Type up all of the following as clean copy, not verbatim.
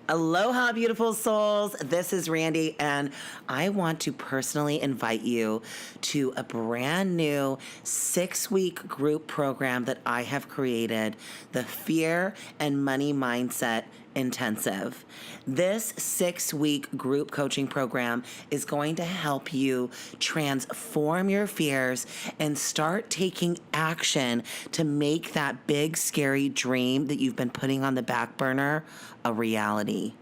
Aloha, beautiful souls. This is Randi, and I want to personally invite you to a brand new 6-week group program that I have created, the Fear and Money Mindset Intensive. This 6-week group coaching program is going to help you transform your fears and start taking action to make that big, scary dream that you've been putting on the back burner a reality.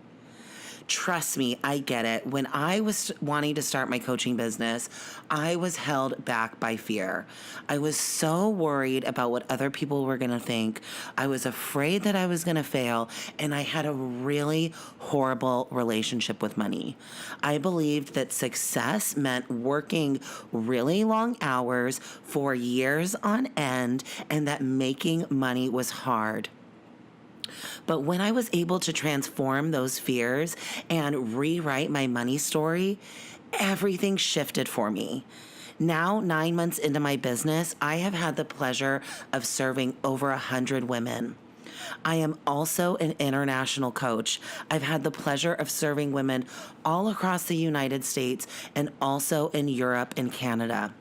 Trust me, I get it. When I was wanting to start my coaching business, I was held back by fear. I was so worried about what other people were going to think. I was afraid that I was going to fail, and I had a really horrible relationship with money. I believed that success meant working really long hours for years on end, and that making money was hard. But when I was able to transform those fears and rewrite my money story, everything shifted for me. Now, 9 months into my business, I have had the pleasure of serving over 100 women. I am also an international coach. I've had the pleasure of serving women all across the United States and also in Europe and Canada.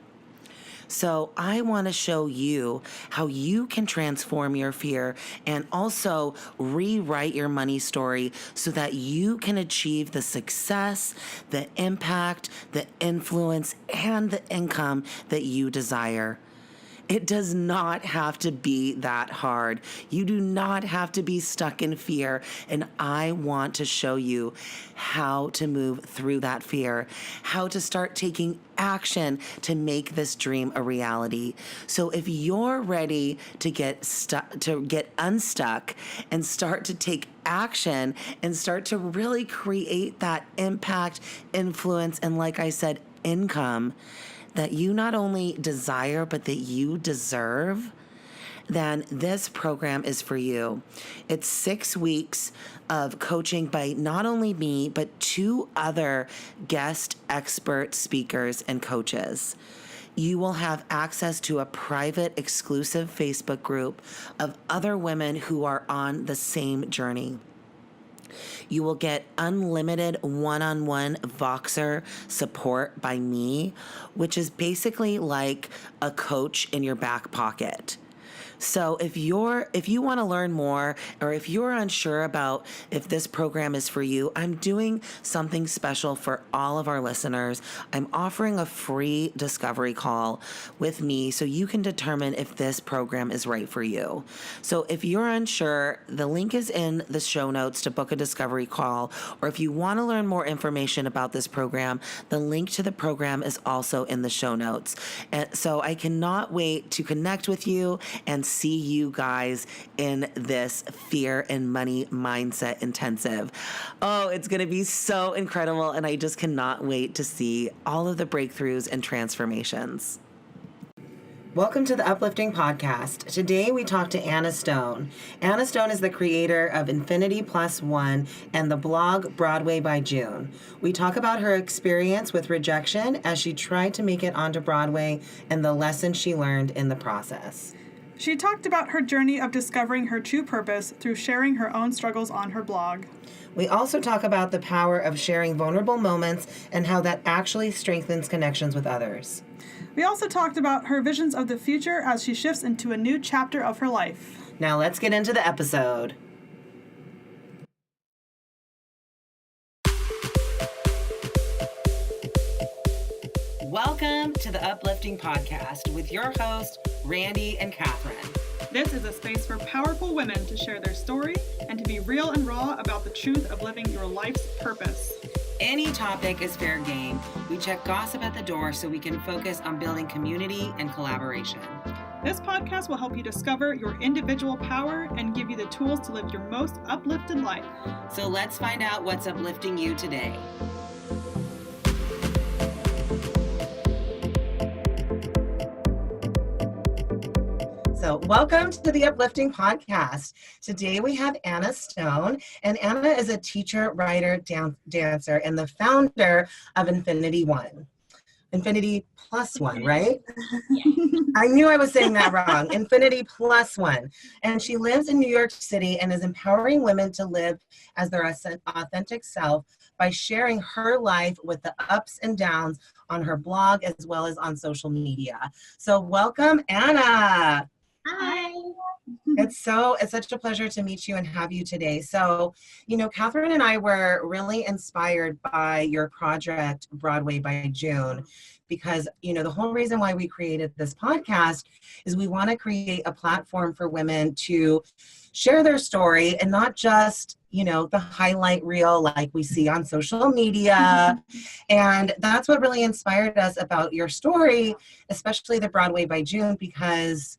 So I want to show you how you can transform your fear and also rewrite your money story so that you can achieve the success, the impact, the influence, and the income that you desire. It does not have to be that hard. You do not have to be stuck in fear. And I want to show you how to move through that fear, how to start taking action to make this dream a reality. So if you're ready to get unstuck and start to take action and start to really create that impact, influence, and like I said, income that you not only desire, but that you deserve, then this program is for you. It's 6 weeks of coaching by not only me, but 2 other guest expert speakers and coaches. You will have access to a private, exclusive Facebook group of other women who are on the same journey. You will get unlimited one-on-one Voxer support by me, which is basically like a coach in your back pocket. So if you want to learn more, or if you're unsure about if this program is for you, I'm doing something special for all of our listeners. I'm offering a free discovery call with me so you can determine if this program is right for you. So if you're unsure, the link is in the show notes to book a discovery call, or if you want to learn more information about this program, the link to the program is also in the show notes. And so I cannot wait to connect with you and see you guys in this Fear and Money Mindset Intensive. Oh, it's going to be so incredible, and I just cannot wait to see all of the breakthroughs and transformations. Welcome to the Uplifting Podcast. Today we talk to Anna Stone. Anna Stone is the creator of Infinity Plus One and the blog Broadway by June. We talk about her experience with rejection as she tried to make it onto Broadway and the lessons she learned in the process. She talked about her journey of discovering her true purpose through sharing her own struggles on her blog. We also talk about the power of sharing vulnerable moments and how that actually strengthens connections with others. We also talked about her visions of the future as she shifts into a new chapter of her life. Now let's get into the episode. Welcome to the Uplifting Podcast with your host, Randi and Catherine. This is a space for powerful women to share their story and to be real and raw about the truth of living your life's purpose. Any topic is fair game. We check gossip at the door so we can focus on building community and collaboration. This podcast will help you discover your individual power and give you the tools to live your most uplifted life. So let's find out what's uplifting you today. So welcome to the Uplifting Podcast. Today we have Anna Stone, and Anna is a teacher, writer, dancer, and the founder of Infinity One. Infinity plus one, right? Yeah. I knew I was saying that wrong. Infinity plus one. And she lives in New York City and is empowering women to live as their authentic self by sharing her life with the ups and downs on her blog as well as on social media. So welcome, Anna. Hi. It's such a pleasure to meet you and have you today. So, Catherine and I were really inspired by your project, Broadway by June, because, the whole reason why we created this podcast is we want to create a platform for women to share their story and not just, the highlight reel like we see on social media. And that's what really inspired us about your story, especially the Broadway by June, because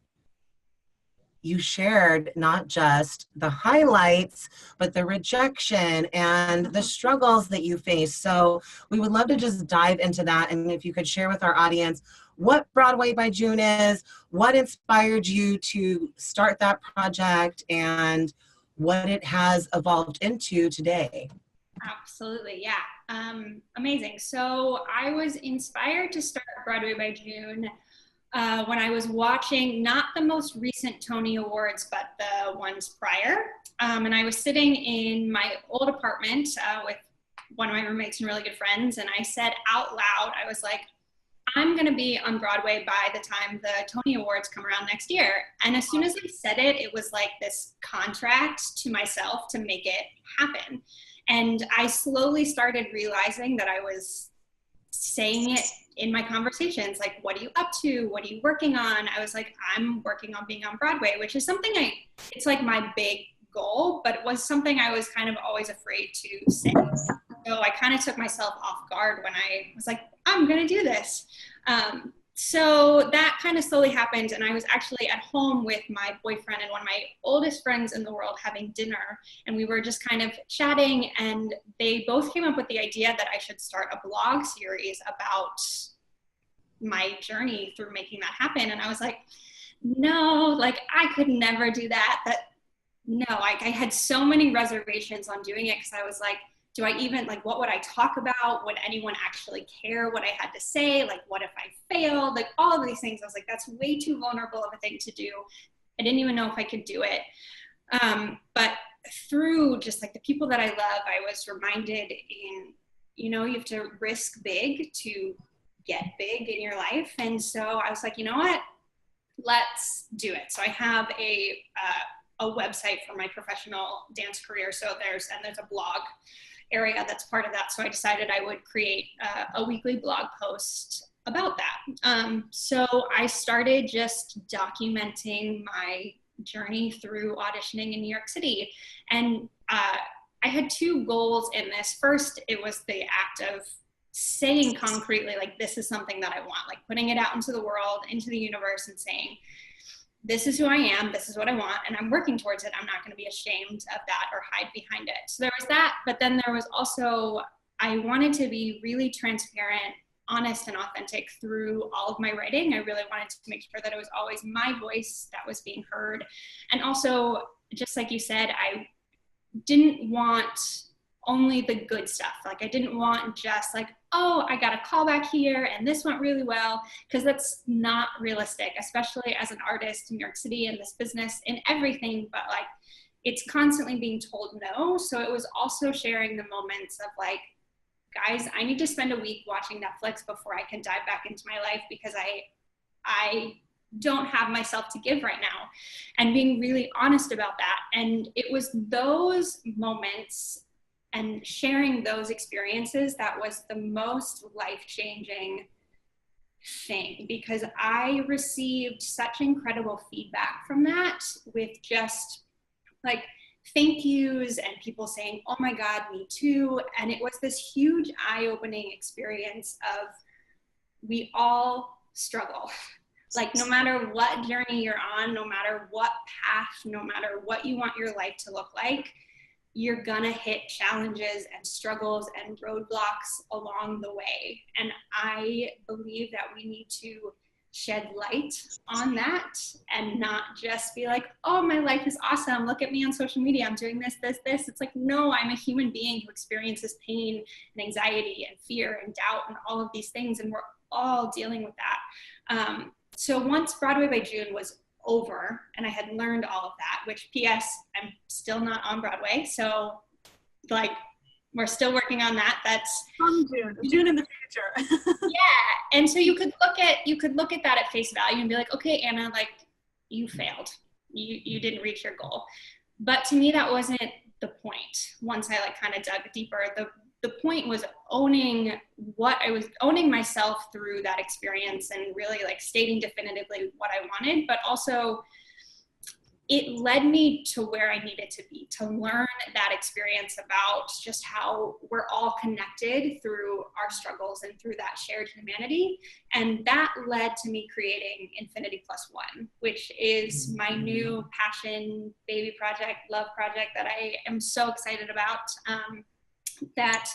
you shared not just the highlights, but the rejection and the struggles that you face. So we would love to just dive into that. And if you could share with our audience what Broadway by June is, what inspired you to start that project, and what it has evolved into today. Absolutely, yeah. Amazing. So I was inspired to start Broadway by June when I was watching not the most recent Tony Awards, but the ones prior. And I was sitting in my old apartment with one of my roommates and really good friends. And I said out loud, I was like, I'm going to be on Broadway by the time the Tony Awards come around next year. And as soon as I said it, it was like this contract to myself to make it happen. And I slowly started realizing that I was saying it in my conversations, like, what are you up to? What are you working on? I was like, I'm working on being on Broadway, which is something it's like my big goal, but it was something I was kind of always afraid to say. So I kind of took myself off guard when I was like, I'm going to do this. So that kind of slowly happened. And I was actually at home with my boyfriend and one of my oldest friends in the world having dinner. And we were just kind of chatting, and they both came up with the idea that I should start a blog series about my journey through making that happen. And I was like, no, like I could never do that. No, I had so many reservations on doing it, because I was like, do I even, like, what would I talk about? Would anyone actually care what I had to say? Like, what if I failed? Like, all of these things. I was like, that's way too vulnerable of a thing to do. I didn't even know if I could do it. But through just like the people that I love, I was reminded you have to risk big to get big in your life. And so I was like, you know what? Let's do it. So I have a website for my professional dance career. So there's a blog area that's part of that. So I decided I would create a weekly blog post about that. So I started just documenting my journey through auditioning in New York City. And I had two goals in this. First, it was the act of saying concretely, like, this is something that I want, like putting it out into the world, into the universe, and saying, this is who I am, this is what I want, and I'm working towards it. I'm not going to be ashamed of that or hide behind it. So there was that, but then there was also, I wanted to be really transparent, honest, and authentic through all of my writing. I really wanted to make sure that it was always my voice that was being heard. And also, just like you said, I didn't want only the good stuff. Like, I didn't want just like, oh, I got a call back here and this went really well, because that's not realistic, especially as an artist in New York City in this business, in everything, but like, it's constantly being told no. So it was also sharing the moments of like, guys, I need to spend a week watching Netflix before I can dive back into my life, because I don't have myself to give right now, and being really honest about that. And it was those moments and sharing those experiences that was the most life-changing thing, because I received such incredible feedback from that, with just like thank yous and people saying, oh my God, me too. And it was this huge eye-opening experience of, we all struggle. Like, no matter what journey you're on, no matter what path, no matter what you want your life to look like, you're gonna hit challenges and struggles and roadblocks along the way. And I believe that we need to shed light on that and not just be like, oh, my life is awesome, look at me on social media, I'm doing this, this, this. It's like, no, I'm a human being who experiences pain and anxiety and fear and doubt and all of these things. And we're all dealing with that. So once Broadway by June was over and I had learned all of that, which PS, I'm still not on Broadway. So like, we're still working on that. That's June in the future. yeah. And so you could look at that at face value and be like, okay, Anna, like you failed. You didn't reach your goal. But to me, that wasn't the point. Once I like kind of dug deeper, the point was owning myself through that experience and really like stating definitively what I wanted, but also it led me to where I needed to be, to learn that experience about just how we're all connected through our struggles and through that shared humanity. And that led to me creating Infinity Plus One, which is my new passion, baby project, love project that I am so excited about. That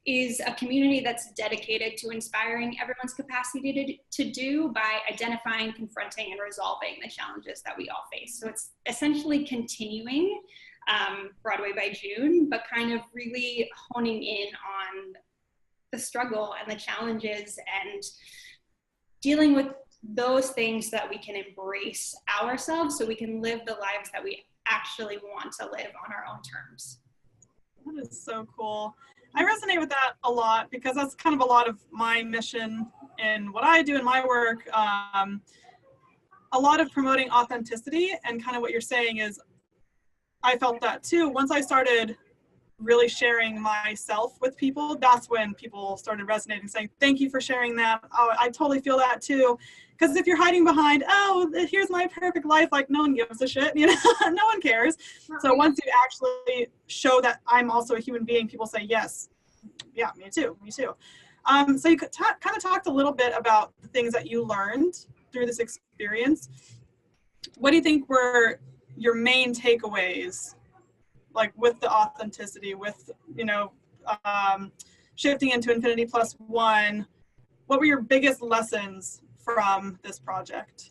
is a community that's dedicated to inspiring everyone's capacity to do by identifying, confronting, and resolving the challenges that we all face. So it's essentially continuing Broadway by June, but kind of really honing in on the struggle and the challenges and dealing with those things that we can embrace ourselves so we can live the lives that we actually want to live on our own terms. That is so cool. I resonate with that a lot because that's kind of a lot of my mission and what I do in my work. A lot of promoting authenticity, and kind of what you're saying is I felt that too. Once I started really sharing myself with people, that's when people started resonating, saying, thank you for sharing that. Oh, I totally feel that too. Because if you're hiding behind, oh, here's my perfect life, like no one gives a shit, you know, no one cares. So once you actually show that I'm also a human being, people say, yes, yeah, me too. So you could kind of talked a little bit about the things that you learned through this experience. What do you think were your main takeaways, like with the authenticity, with, you know, shifting into Infinity Plus One? What were your biggest lessons from this project?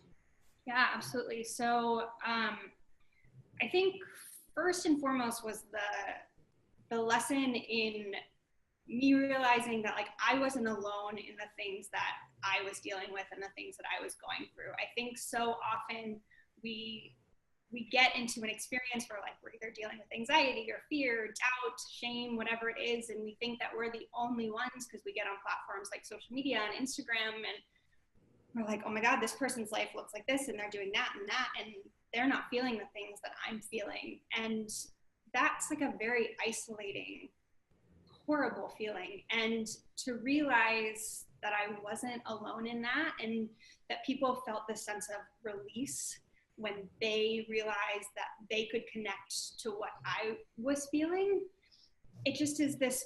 Yeah, absolutely. So I think first and foremost was the lesson in me realizing that like I wasn't alone in the things that I was dealing with and the things that I was going through. I think so often we get into an experience where like we're either dealing with anxiety or fear, doubt, shame, whatever it is, and we think that we're the only ones because we get on platforms like social media and Instagram and we're like, oh my God, this person's life looks like this and they're doing that, and they're not feeling the things that I'm feeling. And that's like a very isolating, horrible feeling. And to realize that I wasn't alone in that and that people felt this sense of release when they realized that they could connect to what I was feeling. It just is this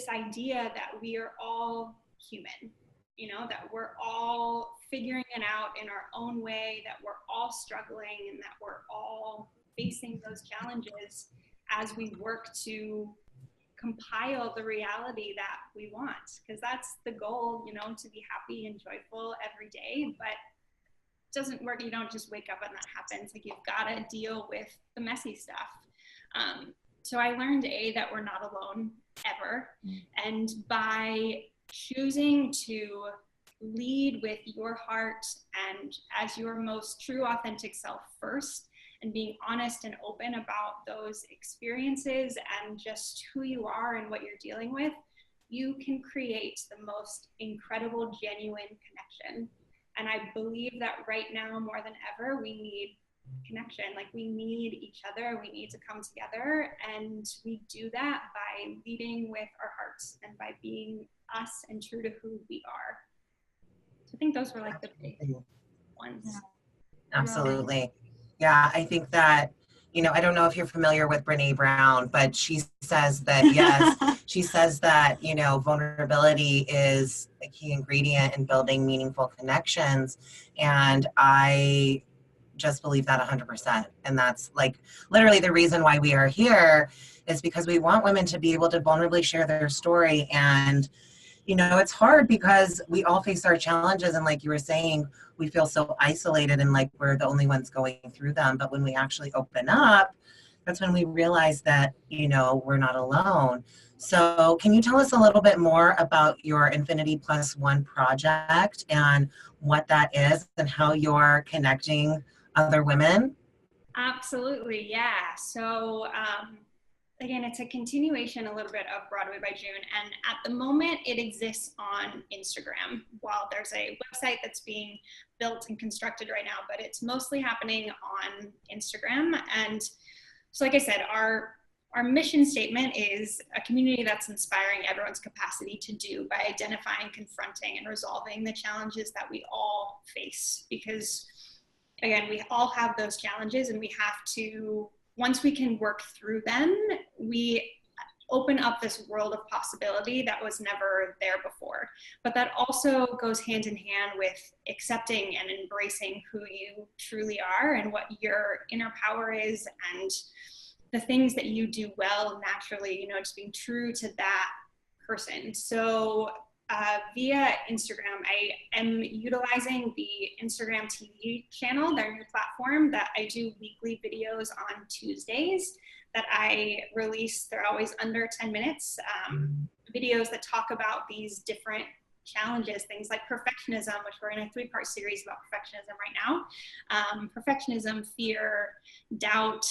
idea that we are all human, you know, that we're all figuring it out in our own way, that we're all struggling and that we're all facing those challenges as we work to compile the reality that we want. Because that's the goal, you know, to be happy and joyful every day, but it doesn't work. You don't just wake up and that happens. Like you've got to deal with the messy stuff. So I learned that we're not alone ever. And by choosing to lead with your heart and as your most true, authentic self first, and being honest and open about those experiences and just who you are and what you're dealing with, you can create the most incredible, genuine connection. And I believe that right now, more than ever, we need connection. Like we need each other, we need to come together, and we do that by leading with our hearts and by being us and true to who we are. So I think those were like the big ones. Yeah. Absolutely. Yeah, I think that, you know, I don't know if you're familiar with Brene Brown, but she says that, yes, she says that, you know, vulnerability is a key ingredient in building meaningful connections. And I just believe that 100%. And that's like literally the reason why we are here is because we want women to be able to vulnerably share their story. And, you know, it's hard because we all face our challenges. And like you were saying, we feel so isolated and like we're the only ones going through them. But when we actually open up, that's when we realize that, we're not alone. So can you tell us a little bit more about your Infinity Plus One project and what that is and how you're connecting other women? Absolutely, yeah. So again, it's a continuation a little bit of Broadway by June, and at the moment it exists on Instagram. While there's a website that's being built and constructed right now, but it's mostly happening on Instagram. And so, like I said, our mission statement is a community that's inspiring everyone's capacity to do by identifying, confronting, and resolving the challenges that we all face. Because again, we all have those challenges, and we have to, once we can work through them, we open up this world of possibility that was never there before. But that also goes hand in hand with accepting and embracing who you truly are and what your inner power is, and the things that you do well naturally, just being true to that person. So via Instagram, I am utilizing the Instagram TV channel, their new platform, that I do weekly videos on Tuesdays that I release. They're always under 10 minutes, videos that talk about these different challenges, things like perfectionism, which we're in a 3-part series about perfectionism right now. Perfectionism, fear, doubt,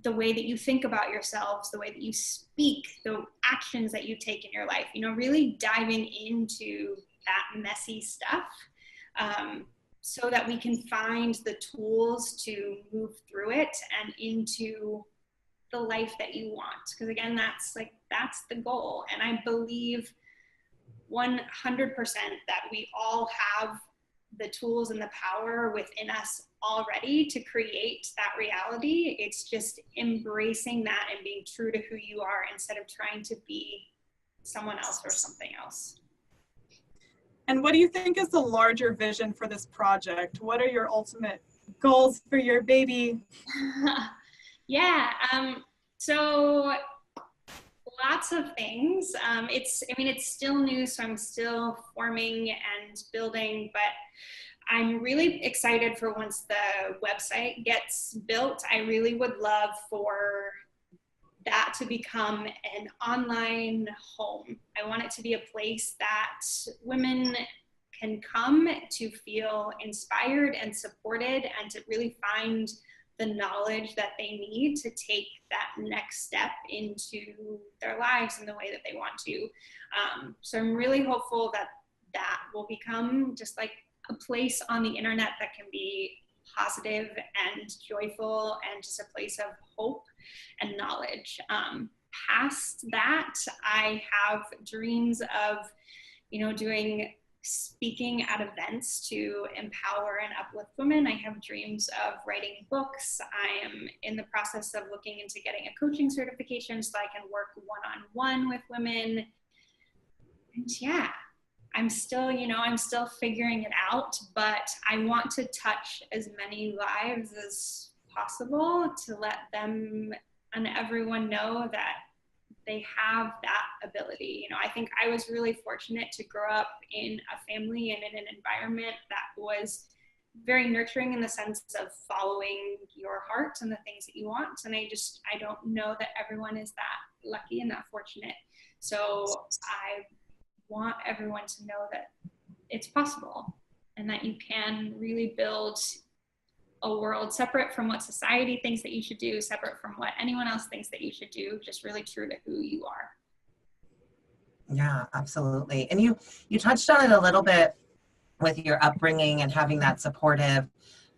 the way that you think about yourselves, the way that you speak, the actions that you take in your life, really diving into that messy stuff, so that we can find the tools to move through it and into the life that you want. Because again, that's the goal. And I believe 100% that we all have the tools and the power within us already to create that reality. It's just embracing that and being true to who you are instead of trying to be someone else or something else. And what do you think is the larger vision for this project? What are your ultimate goals for your baby? Yeah, so lots of things. It's still new, so I'm still forming and building, but I'm really excited for once the website gets built. I really would love for that to become an online home. I want it to be a place that women can come to feel inspired and supported, and to really find the knowledge that they need to take that next step into their lives in the way that they want to. So I'm really hopeful that that will become just like a place on the internet that can be positive and joyful and just a place of hope and knowledge. Past that, I have dreams of, doing speaking at events to empower and uplift women. I have dreams of writing books. I am in the process of looking into getting a coaching certification so I can work one-on-one with women. And yeah, I'm still figuring it out, but I want to touch as many lives as possible to let them and everyone know that they have that ability. I think I was really fortunate to grow up in a family and in an environment that was very nurturing in the sense of following your heart and the things that you want. And I don't know that everyone is that lucky and that fortunate. So I want everyone to know that it's possible and that you can really build a world separate from what society thinks that you should do, separate from what anyone else thinks that you should do, just really true to who you are. Yeah, absolutely. And you touched on it a little bit with your upbringing and having that supportive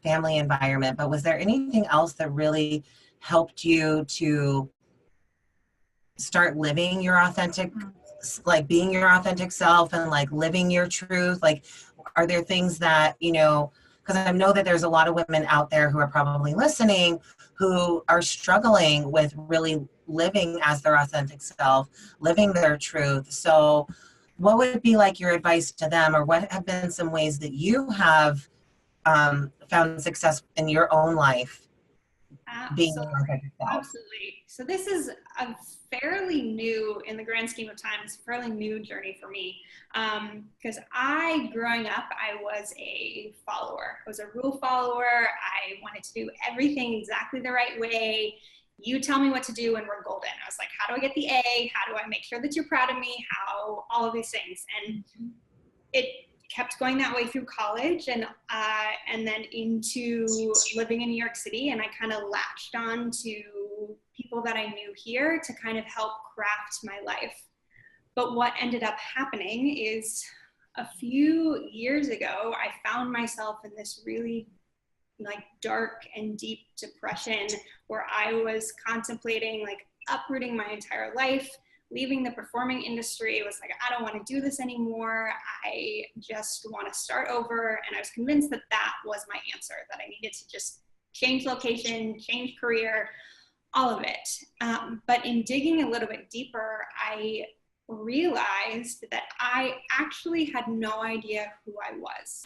family environment, but was there anything else that really helped you to start living your authentic, like being your authentic self and like living your truth? Like, are there things that, because I know that there's a lot of women out there who are probably listening who are struggling with really living as their authentic self, living their truth. So what would be like your advice to them, or what have been some ways that you have found success in your own life being Absolutely. your authentic self? Absolutely. So this is a fairly new, in the grand scheme of time, it's a fairly new journey for me. Because growing up, I was a follower. I was a rule follower. I wanted to do everything exactly the right way. You tell me what to do and we're golden. I was like, how do I get the A? How do I make sure that you're proud of me? How, all of these things. And it kept going that way through college and then into living in New York City. And I kind of latched on to people that I knew here to kind of help craft my life. But what ended up happening is a few years ago, I found myself in this really like dark and deep depression where I was contemplating like uprooting my entire life, leaving the performing industry. It was like, I don't want to do this anymore. I just want to start over. And I was convinced that that was my answer, that I needed to just change location, change career, all of it. But in digging a little bit deeper, I realized that I actually had no idea who I was.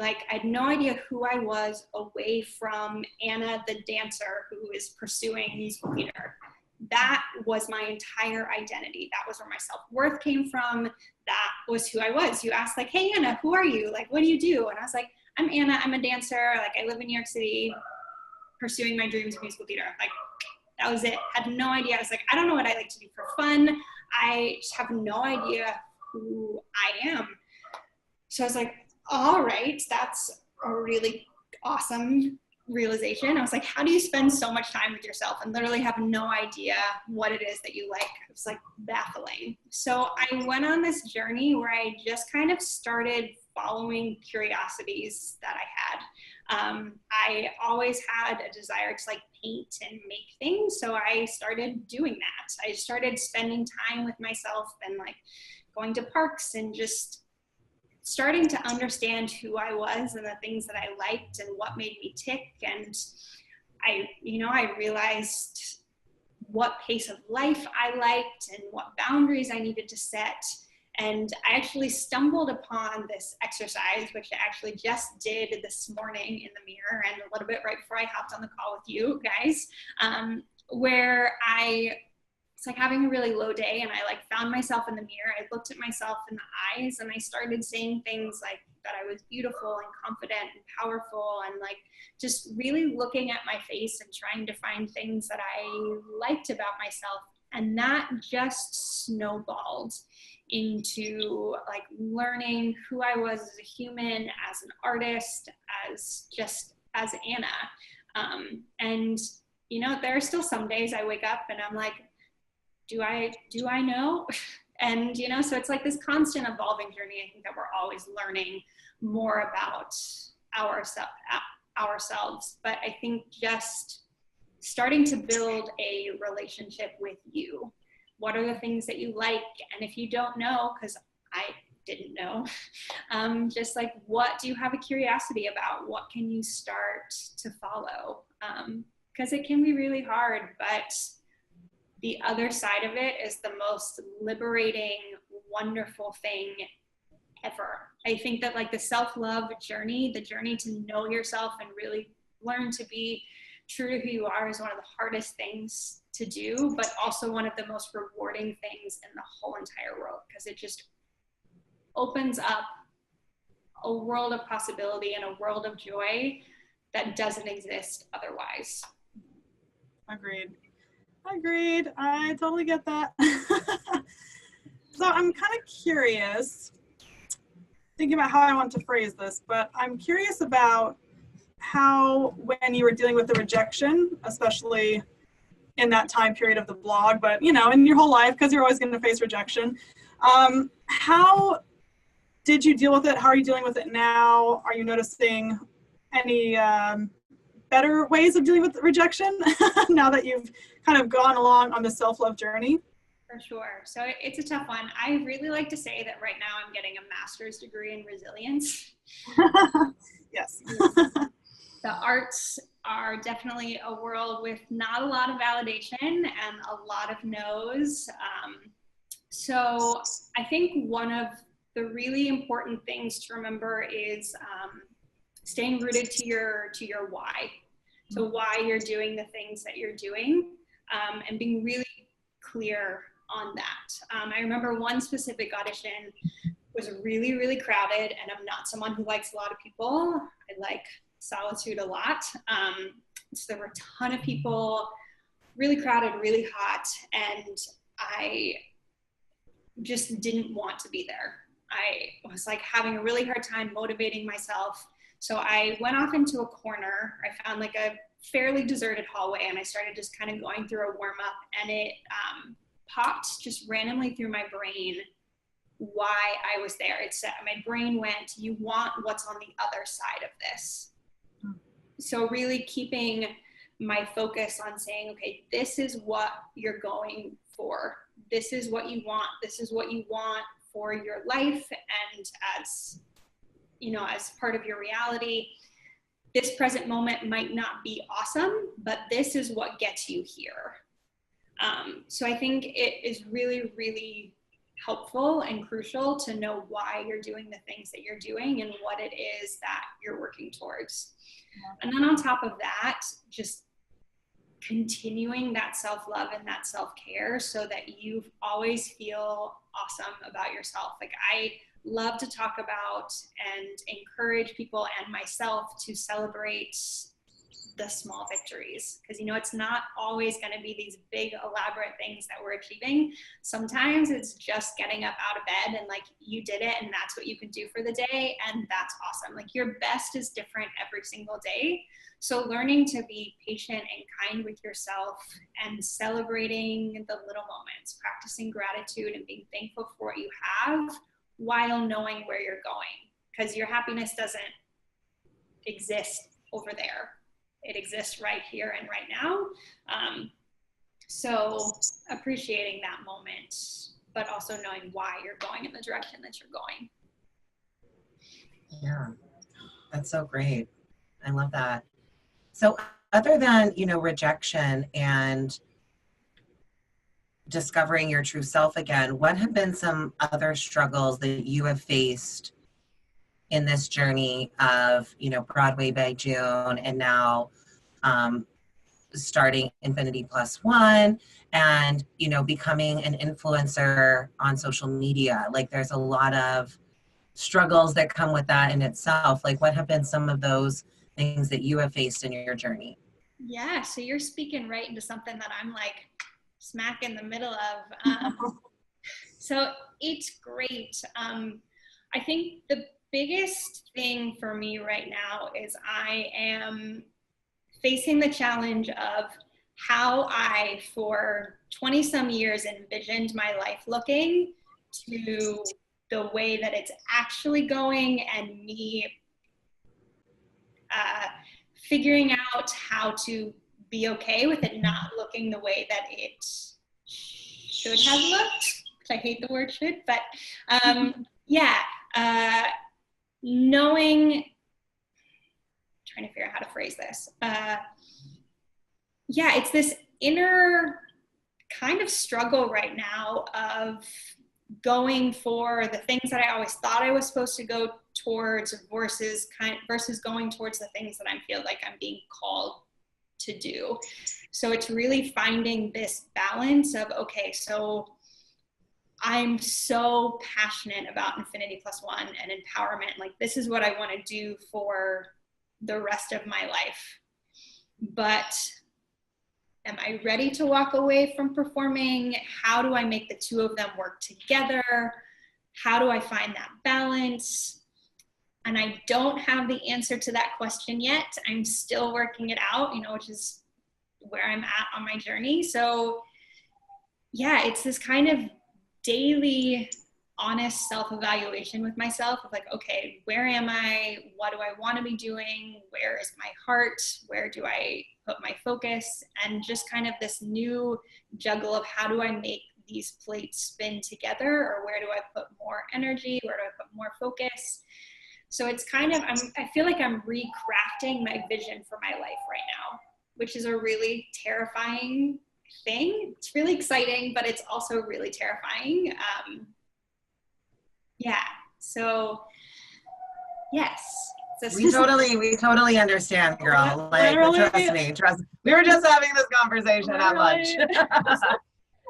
I had no idea who I was away from Anna, the dancer who is pursuing musical theater. That was my entire identity. That was where my self-worth came from. That was who I was. You asked like, hey, Anna, who are you? Like, what do you do? And I was like, I'm Anna, I'm a dancer. Like, I live in New York City, pursuing my dreams of musical theater. Like, that was it. Had no idea. I was like, I don't know what I like to do for fun. I just have no idea who I am. So I was like, all right, that's a really awesome realization. I was like, how do you spend so much time with yourself and literally have no idea what it is that you like? It was like baffling. So I went on this journey where I just kind of started following curiosities that I had. I always had a desire to like paint and make things. So I started doing that. I started spending time with myself and like going to parks and just starting to understand who I was and the things that I liked and what made me tick. And I realized what pace of life I liked and what boundaries I needed to set. And I actually stumbled upon this exercise, which I actually just did this morning in the mirror and a little bit right before I hopped on the call with you guys, where it's like having a really low day and I like found myself in the mirror. I looked at myself in the eyes and I started saying things like that I was beautiful and confident and powerful, and like just really looking at my face and trying to find things that I liked about myself. And that just snowballed into like learning who I was as a human, as an artist, as Anna. And there are still some days I wake up and I'm like, do I know? And, so it's like this constant evolving journey. I think that we're always learning more about ourselves. But I think just starting to build a relationship with you. What are the things that you like? And if you don't know, because I didn't know, just like, what do you have a curiosity about? What can you start to follow? Because it can be really hard, but the other side of it is the most liberating, wonderful thing ever. I think that like the self-love journey, the journey to know yourself and really learn to be true to who you are, is one of the hardest things to do, but also one of the most rewarding things in the whole entire world, because it just opens up a world of possibility and a world of joy that doesn't exist otherwise. Agreed. I totally get that. So I'm kind of curious, thinking about how I want to phrase this, but I'm curious about how, when you were dealing with the rejection, especially in that time period of the blog, but in your whole life, because you're always going to face rejection, how did you deal with it? How are you dealing with it now? Are you noticing any better ways of dealing with rejection now that you've kind of gone along on the self-love journey? For sure. So it's a tough one. I really like to say that right now I'm getting a master's degree in resilience. Yes. The arts are definitely a world with not a lot of validation and a lot of no's. So I think one of the really important things to remember is staying rooted to your why. So why you're doing the things that you're doing, and being really clear on that. I remember one specific audition was really, really crowded, and I'm not someone who likes a lot of people. I like solitude a lot. So there were a ton of people, really crowded, really hot, and I just didn't want to be there. I was like having a really hard time motivating myself. So I went off into a corner. I found like a fairly deserted hallway, and I started just kind of going through a warm up, and it popped just randomly through my brain why I was there. It said, my brain went, you want what's on the other side of this. So really keeping my focus on saying, okay, this is what you're going for. This is what you want. This is what you want for your life. And as, you know, as part of your reality, this present moment might not be awesome, but this is what gets you here. So I think it is really, really helpful and crucial to know why you're doing the things that you're doing and what it is that you're working towards. And then on top of that, just continuing that self-love and that self-care so that you always feel awesome about yourself. Like I love to talk about and encourage people and myself to celebrate the small victories, because, you know, it's not always going to be these big elaborate things that we're achieving. Sometimes it's just getting up out of bed and like you did it, and that's what you can do for the day, and that's awesome. Like your best is different every single day. So learning to be patient and kind with yourself and celebrating the little moments, practicing gratitude and being thankful for what you have while knowing where you're going, because your happiness doesn't exist over there. It exists right here and right now. So appreciating that moment, but also knowing why you're going in the direction that you're going. Yeah, that's so great. I love that. So other than, you know, rejection and discovering your true self again, what have been some other struggles that you have faced in this journey of, you know, Broadway by June, and now starting Infinity Plus One, and, you know, becoming an influencer on social media? Like there's a lot of struggles that come with that in itself. Like what have been some of those things that you have faced in your journey? Yeah, so you're speaking right into something that I'm like smack in the middle of. So it's great. I think the biggest thing for me right now is I am facing the challenge of how I, for 20 some years, envisioned my life looking to the way that it's actually going, and me figuring out how to be okay with it not looking the way that it should have looked. I hate the word should, but knowing, trying to figure out how to phrase this. It's this inner kind of struggle right now of going for the things that I always thought I was supposed to go towards versus going towards the things that I feel like I'm being called to do. So it's really finding this balance of, okay, so I'm so passionate about Infinity Plus One and empowerment. Like this is what I want to do for the rest of my life. But am I ready to walk away from performing? How do I make the two of them work together? How do I find that balance? And I don't have the answer to that question yet. I'm still working it out, you know, which is where I'm at on my journey. So yeah, it's this kind of daily honest self-evaluation with myself of like, okay, where am I? What do I want to be doing? Where is my heart? Where do I put my focus? And just kind of this new juggle of how do I make these plates spin together, or where do I put more energy? Where do I put more focus? So it's kind of, I feel like I'm recrafting my vision for my life right now, which is a really terrifying thing. It's really exciting, but it's also really terrifying. So yes, We totally understand, girl. Like, Literally. trust me. We were just having this conversation at lunch.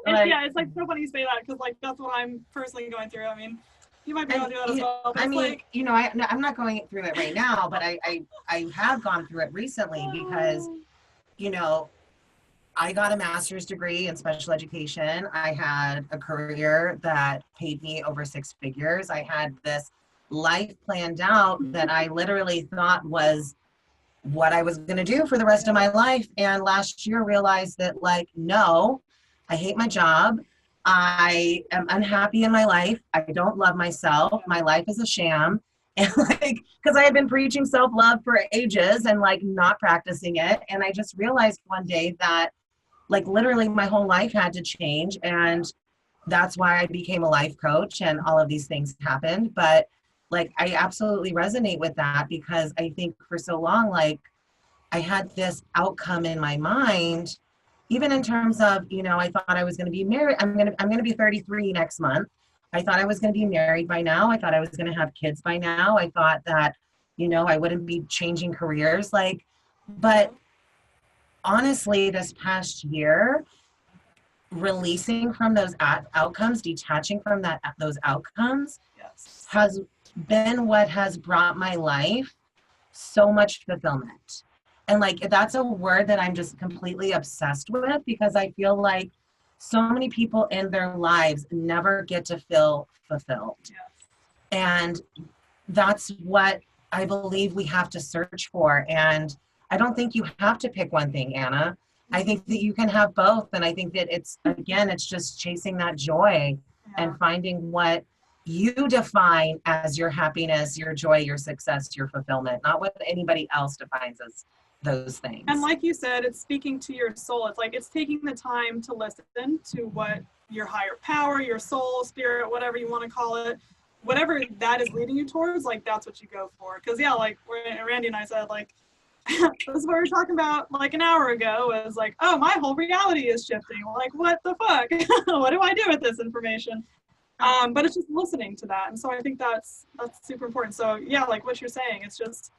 It's like so funny you say that because like that's what I'm personally going through. I mean, you might be able to do that as well. But I it's mean, like, you know, I'm not going through it right now, but I have gone through it recently because, you know, I got a master's degree in special education. I had a career that paid me over 6 figures. I had this life planned out that I literally thought was what I was going to do for the rest of my life. And last year realized that, like, no, I hate my job. I am unhappy in my life. I don't love myself. My life is a sham. And like, because I had been preaching self-love for ages and like not practicing it. And I just realized one day that like literally my whole life had to change. And that's why I became a life coach and all of these things happened. But like, I absolutely resonate with that because I think for so long, like I had this outcome in my mind, even in terms of, you know, I thought I was going to be married. I'm going to be 33 next month. I thought I was going to be married by now. I thought I was going to have kids by now. I thought that, you know, I wouldn't be changing careers. Like, but honestly, this past year, releasing from those outcomes, detaching from those outcomes yes. has been what has brought my life so much fulfillment. And like, that's a word that I'm just completely obsessed with because I feel like so many people in their lives never get to feel fulfilled. Yes. And that's what I believe we have to search for. And I don't think you have to pick one thing, Anna. I think that you can have both. And I think that it's just chasing that joy and finding what you define as your happiness, your joy, your success, your fulfillment, not what anybody else defines as those things. And like you said, it's speaking to your soul. It's like it's taking the time to listen to what your higher power, your soul, spirit, whatever you want to call it, whatever that is leading you towards, like that's what you go for. Because like Randy and I said, like this is what we were talking about like an hour ago was like, oh, my whole reality is shifting. Like, what the fuck? What do I do with this information? But it's just listening to that. And so I think that's super important. So yeah, like what you're saying, it's just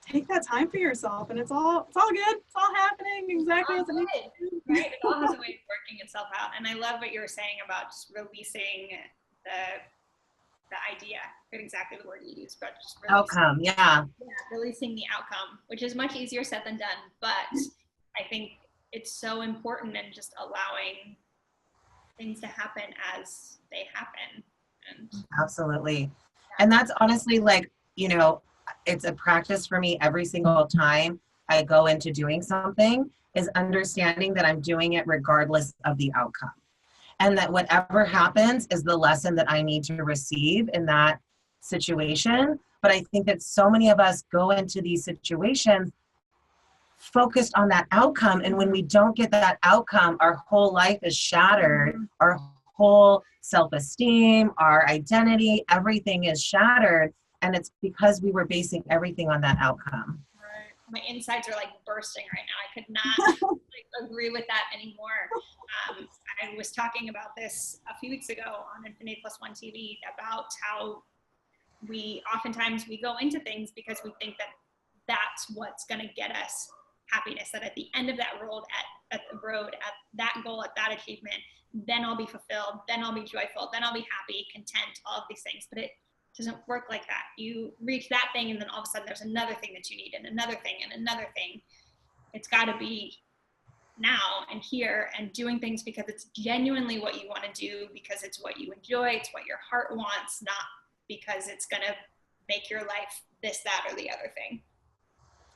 take that time for yourself and it's all good. It's all happening exactly as it needs to. Right? It all has a way of working itself out. And I love what you were saying about just releasing the idea, exactly the word you used, but just outcome, releasing the outcome, which is much easier said than done. But I think it's so important and just allowing things to happen as they happen. And absolutely. And that's honestly like, you know, it's a practice for me every single time I go into doing something is understanding that I'm doing it regardless of the outcome. And that whatever happens is the lesson that I need to receive in that situation. But I think that so many of us go into these situations focused on that outcome. And when we don't get that outcome, our whole life is shattered. Our whole self-esteem, our identity, everything is shattered. And it's because we were basing everything on that outcome. Right. My insides are like bursting right now. I could not like, agree with that anymore. I was talking about this a few weeks ago on Infinity Plus One TV about how oftentimes we go into things because we think that that's what's going to get us happiness, that at the end of that road, at that goal, at that achievement, then I'll be fulfilled, then I'll be joyful, then I'll be happy, content, all of these things. But it doesn't work like that. You reach that thing and then all of a sudden there's another thing that you need and another thing and another thing. It's got to be now and here and doing things because it's genuinely what you want to do, because it's what you enjoy, it's what your heart wants, not because it's going to make your life this, that, or the other thing.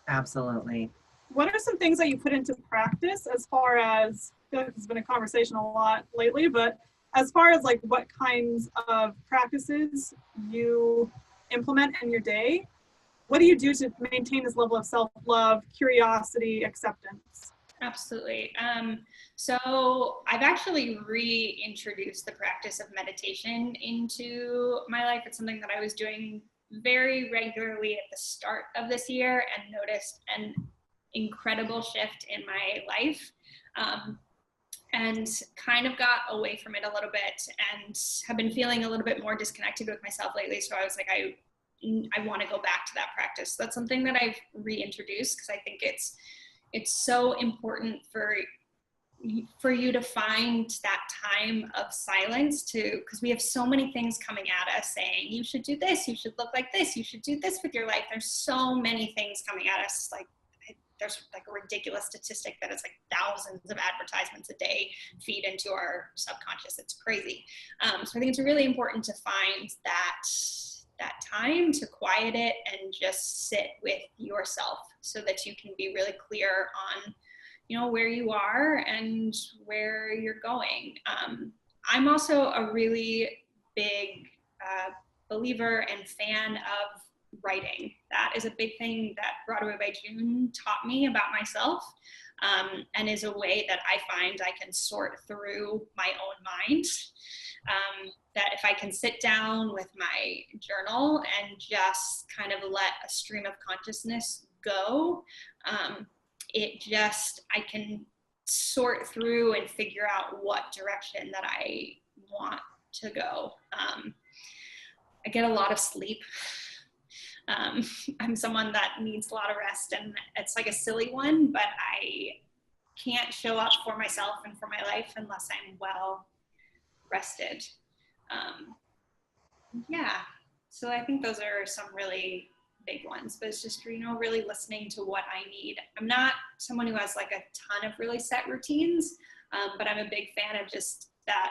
Absolutely. What are some things that you put into practice as far as, I feel like it's been a conversation a lot lately, but as far as like what kinds of practices you implement in your day, what do you do to maintain this level of self-love, curiosity, acceptance? Absolutely. So I've actually reintroduced the practice of meditation into my life. It's something that I was doing very regularly at the start of this year and noticed an incredible shift in my life. And kind of got away from it a little bit and have been feeling a little bit more disconnected with myself lately. So I was like, I want to go back to that practice. That's something that I've reintroduced because I think it's so important for you to find that time of silence because we have so many things coming at us saying, you should do this, you should look like this, you should do this with your life. There's so many things coming at us. Like there's like a ridiculous statistic that it's like thousands of advertisements a day feed into our subconscious. It's crazy. So I think it's really important to find that time to quiet it and just sit with yourself so that you can be really clear on where you are and where you're going. I'm also a really big believer and fan of writing. That is a big thing that Broadway by June taught me about myself, and is a way that I find I can sort through my own mind. That if I can sit down with my journal and just kind of let a stream of consciousness go, I can sort through and figure out what direction that I want to go. I get a lot of sleep. I'm someone that needs a lot of rest, and it's like a silly one, but I can't show up for myself and for my life unless I'm well rested. So I think those are some really big ones, but it's just, really listening to what I need. I'm not someone who has like a ton of really set routines, but I'm a big fan of just that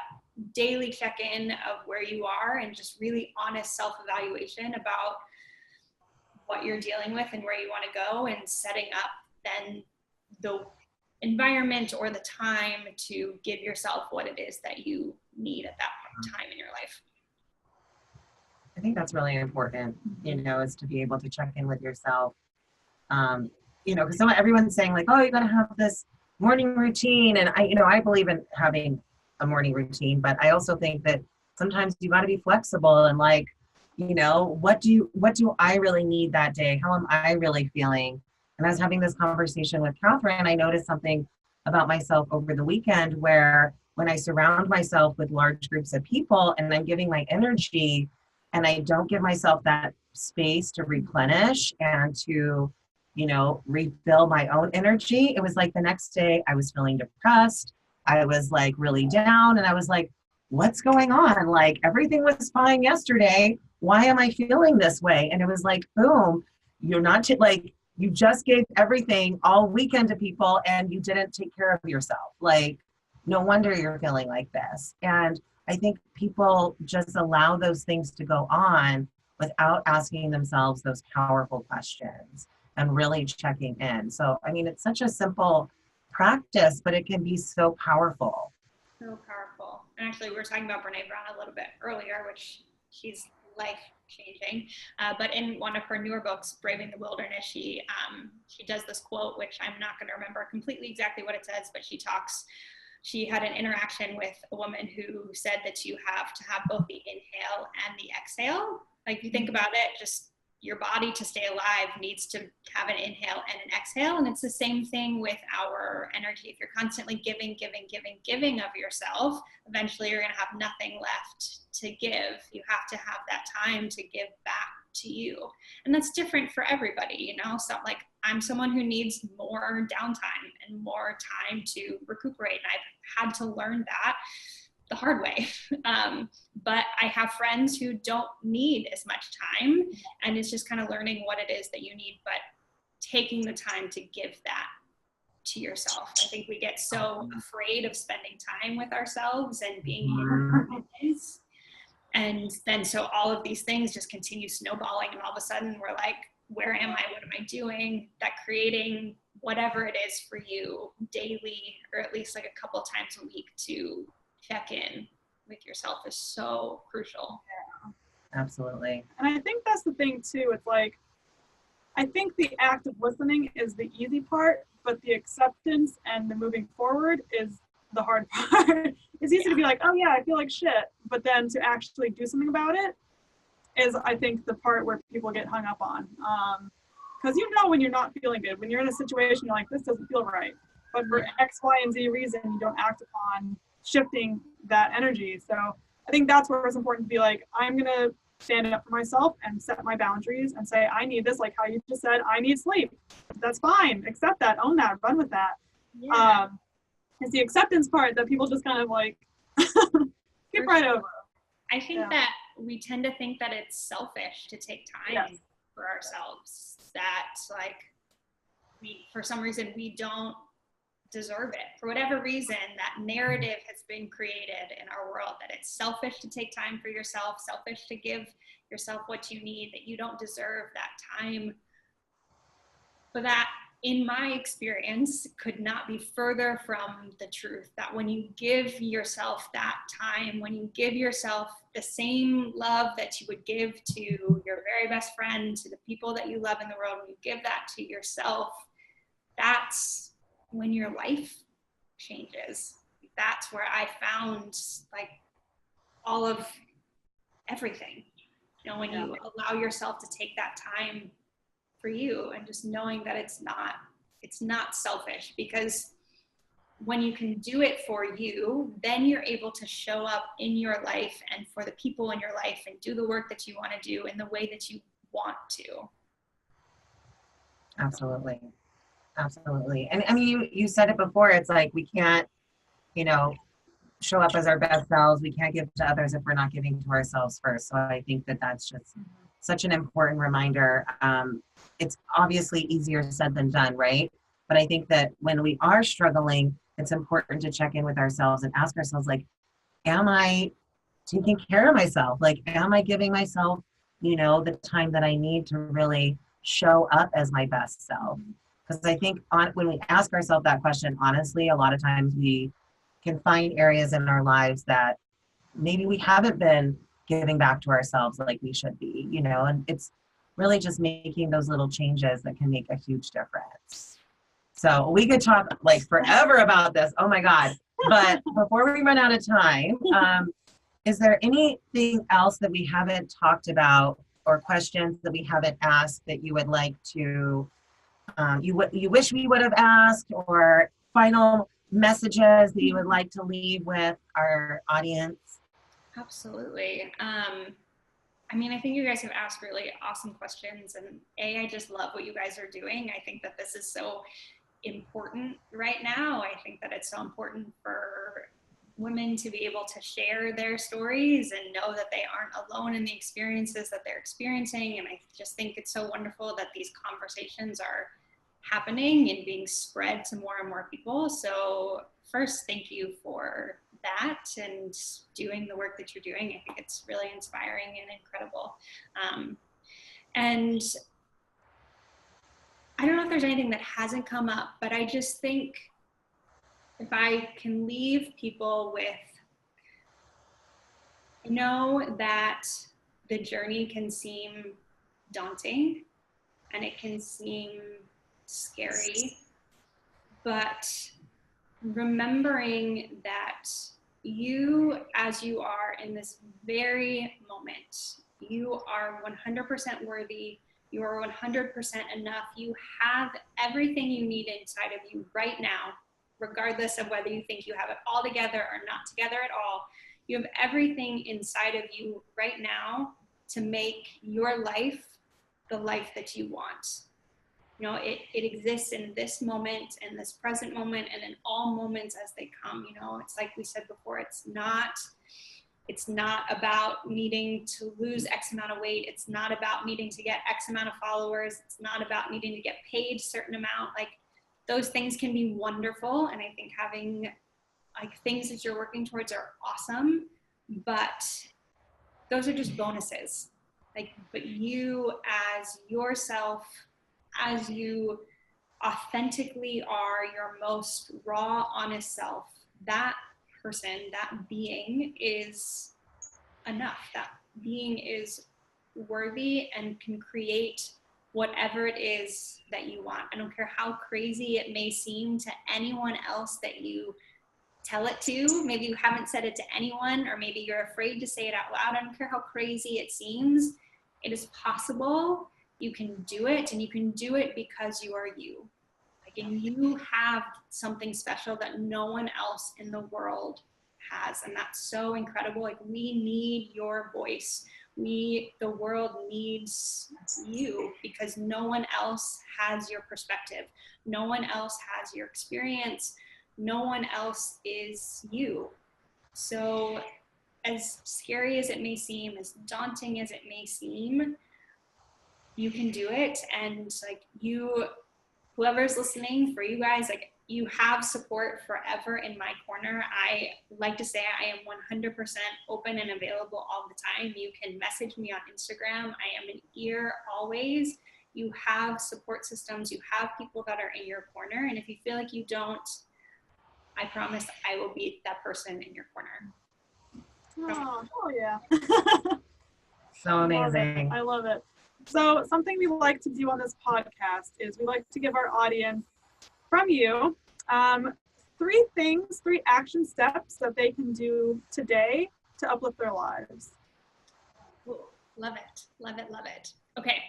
daily check-in of where you are and just really honest self-evaluation about what you're dealing with and where you want to go, and setting up then the environment or the time to give yourself what it is that you need at that time in your life. I think that's really important, is to be able to check in with yourself. Because everyone's saying like, oh, you're going to have this morning routine. And I believe in having a morning routine, but I also think that sometimes you got to be flexible and like, what do I really need that day? How am I really feeling? And I was having this conversation with Catherine. I noticed something about myself over the weekend where when I surround myself with large groups of people and I'm giving my energy and I don't give myself that space to replenish and to, refill my own energy, it was like the next day I was feeling depressed. I was like really down, and I was like, what's going on? Like everything was fine yesterday. Why am I feeling this way? And it was like, boom, you're not you just gave everything all weekend to people and you didn't take care of yourself. Like, no wonder you're feeling like this. And I think people just allow those things to go on without asking themselves those powerful questions and really checking in. So, it's such a simple practice, but it can be so powerful. So powerful. And actually, we were talking about Brene Brown a little bit earlier, which she's life-changing. But in one of her newer books, Braving the Wilderness, she does this quote, which I'm not going to remember completely exactly what it says, but she had an interaction with a woman who said that you have to have both the inhale and the exhale. Like, you think about it, just your body to stay alive needs to have an inhale and an exhale. And it's the same thing with our energy. If you're constantly giving of yourself, eventually you're going to have nothing left to give. You have to have that time to give back to you. And that's different for everybody, So like, I'm someone who needs more downtime and more time to recuperate. And I've had to learn that the hard way. But I have friends who don't need as much time, and it's just kind of learning what it is that you need, but taking the time to give that to yourself. I think we get so afraid of spending time with ourselves and being in our moments. And then so all of these things just continue snowballing, and all of a sudden we're like, where am I? What am I doing? That creating whatever it is for you daily, or at least like a couple times a week to check in with yourself is so crucial. Yeah, absolutely. And I think that's the thing too. It's like, I think the act of listening is the easy part, but the acceptance and the moving forward is the hard part. It's easy to be like, oh yeah, I feel like shit. But then to actually do something about it is, I think, the part where people get hung up on. Because when you're not feeling good, when you're in a situation, you're like, this doesn't feel right. But for X, Y, and Z reason, you don't act upon shifting that energy. So I think that's where it's important to be like, I'm going to stand up for myself and set my boundaries and say, I need this, like how you just said, I need sleep. That's fine. Accept that, own that, run with that. Yeah. It's the acceptance part that people just kind of like skip right over. I think that we tend to think that it's selfish to take time for ourselves, that like for some reason we don't deserve it. For whatever reason, that narrative has been created in our world that it's selfish to take time for yourself, selfish to give yourself what you need, that you don't deserve that time. But that, in my experience, could not be further from the truth, that when you give yourself that time, when you give yourself the same love that you would give to your very best friend, to the people that you love in the world, when you give that to yourself, that's when your life changes. That's where I found like all of everything. You know, when you allow yourself to take that time for you, and just knowing that it's not selfish, because when you can do it for you, then you're able to show up in your life and for the people in your life and do the work that you want to do in the way that you want to. Absolutely. Absolutely. And I mean, you said it before, it's like we can't, show up as our best selves. We can't give to others if we're not giving to ourselves first. So I think that that's just such an important reminder. It's obviously easier said than done, right? But I think that when we are struggling, it's important to check in with ourselves and ask ourselves, like, am I taking care of myself? Like, am I giving myself, the time that I need to really show up as my best self? Because I think when we ask ourselves that question, honestly, a lot of times we can find areas in our lives that maybe we haven't been giving back to ourselves like we should be, and it's really just making those little changes that can make a huge difference. So we could talk like forever about this. Oh my God. But before we run out of time, is there anything else that we haven't talked about or questions that we haven't asked that you would like to, you wish we would have asked, or final messages that you would like to leave with our audience? Absolutely. I mean, I think you guys have asked really awesome questions, and I just love what you guys are doing. I think that this is so important right now. I think that it's so important for women to be able to share their stories and know that they aren't alone in the experiences that they're experiencing. And I just think it's so wonderful that these conversations are happening and being spread to more and more people. So first, thank you for that and doing the work that you're doing. I think it's really inspiring and incredible. And I don't know if there's anything that hasn't come up, but I just think if I can leave people with, know that the journey can seem daunting and it can seem scary, but remembering that you, as you are in this very moment, you are 100% worthy. You are 100% enough. You have everything you need inside of you right now, regardless of whether you think you have it all together or not together at all. You have everything inside of you right now to make your life the life that you want. It exists in this moment, in this present moment, and in all moments as they come. It's like we said before, it's not about needing to lose X amount of weight. It's not about needing to get X amount of followers. It's not about needing to get paid a certain amount. Like, those things can be wonderful. And I think having like things that you're working towards are awesome, but those are just bonuses. But you as yourself, as you authentically are your most raw, honest self, that person, that being is enough. That being is worthy and can create whatever it is that you want. I don't care how crazy it may seem to anyone else that you tell it to. Maybe you haven't said it to anyone, or maybe you're afraid to say it out loud. I don't care how crazy it seems. It is possible. You can do it, and you can do it because you are you. And you have something special that no one else in the world has, and that's so incredible. We need your voice. The world needs you because no one else has your perspective. No one else has your experience. No one else is you. So as scary as it may seem, as daunting as it may seem, you can do it. And like whoever's listening, for you guys, like you have support forever in my corner. I like to say I am 100% open and available all the time. You can message me on Instagram. I am an ear always. You have support systems. You have people that are in your corner. And if you feel like you don't, I promise I will be that person in your corner. Oh yeah. So amazing. I love it. So something we like to do on this podcast is we like to give our audience from you 3 action steps that they can do today to uplift their lives. Ooh, love it, love it, love it. Okay.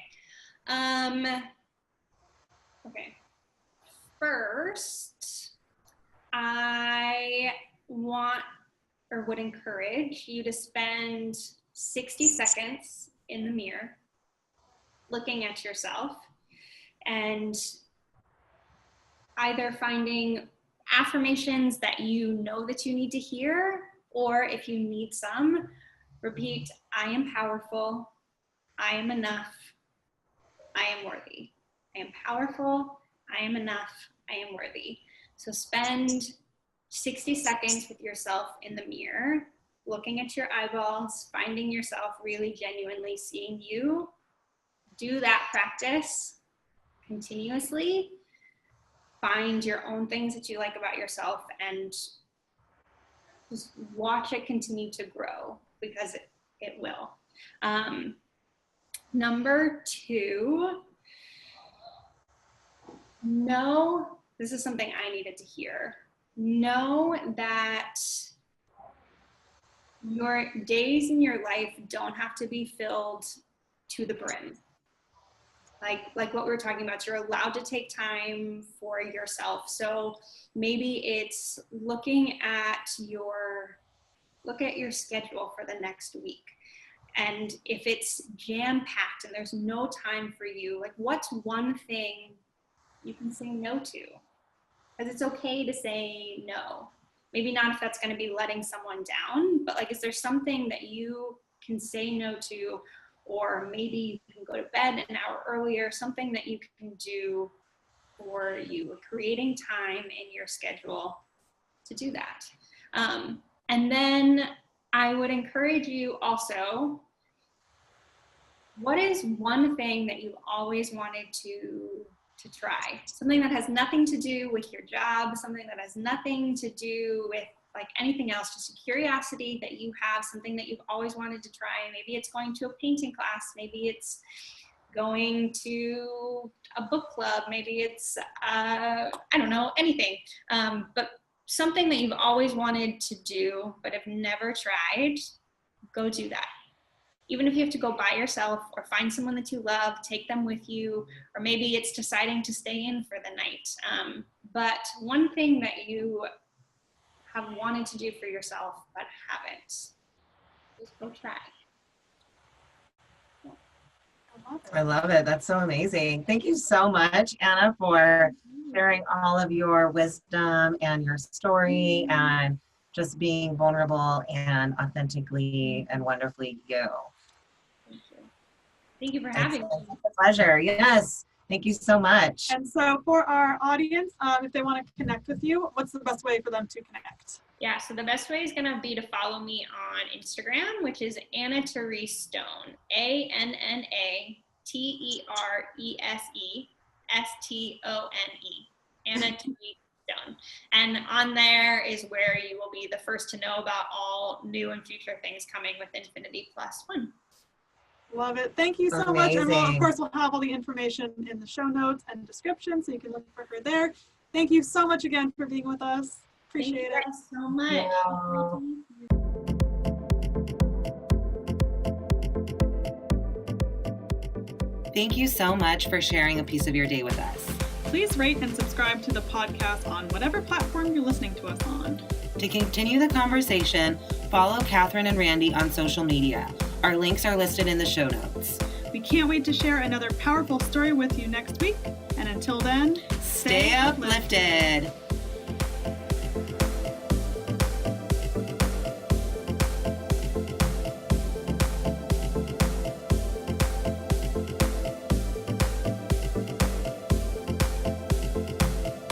Okay. First, I would encourage you to spend 60 seconds in the mirror looking at yourself and either finding affirmations that you know that you need to hear, or if you need some, repeat, I am powerful, I am enough, I am worthy. I am powerful, I am enough, I am worthy. So spend 60 seconds with yourself in the mirror, looking at your eyeballs, finding yourself really genuinely seeing you. Do that practice continuously. Find your own things that you like about yourself and just watch it continue to grow, because it will. Number 2, know, this is something I needed to hear. Know that your days in your life don't have to be filled to the brim. Like what we were talking about, you're allowed to take time for yourself. So maybe it's look at your schedule for the next week. And if it's jam-packed and there's no time for you, like what's one thing you can say no to? Because it's okay to say no. Maybe not if that's going to be letting someone down, but like, is there something that you can say no to? Or maybe you can go to bed an hour earlier, something that you can do for you, creating time in your schedule to do that. And then I would encourage you also, what is one thing that you've always wanted to try? Something that has nothing to do with your job, something that has nothing to do with like anything else, just a curiosity that you have, something that you've always wanted to try. Maybe it's going to a painting class, maybe it's going to a book club, maybe it's, I don't know, anything. But something that you've always wanted to do, but have never tried, go do that. Even if you have to go by yourself or find someone that you love, take them with you, or maybe it's deciding to stay in for the night. But one thing that you have wanted to do for yourself but haven't, just go try. I love it. That's so amazing. Thank you so much, Anna, for sharing all of your wisdom and your story and just being vulnerable and authentically and wonderfully you. Thank you. Thank you for having me. It's a pleasure. Yes. Thank you so much. And so for our audience, if they want to connect with you, what's the best way for them to connect? Yeah, so the best way is going to be to follow me on Instagram, which is Anna Therese Stone, ANNATherese Anna Therese Stone. And on there is where you will be the first to know about all new and future things coming with Infinity Plus One. Love it. Thank you so much. And we'll, of course, we'll have all the information in the show notes and description, so you can look for her there. Thank you so much again for being with us. Appreciate it. Thank you guys so much. Yeah. Thank you so much for sharing a piece of your day with us. Please rate and subscribe to the podcast on whatever platform you're listening to us on. To continue the conversation, follow Catherine and Randi on social media. Our links are listed in the show notes. We can't wait to share another powerful story with you next week. And until then, Stay uplifted.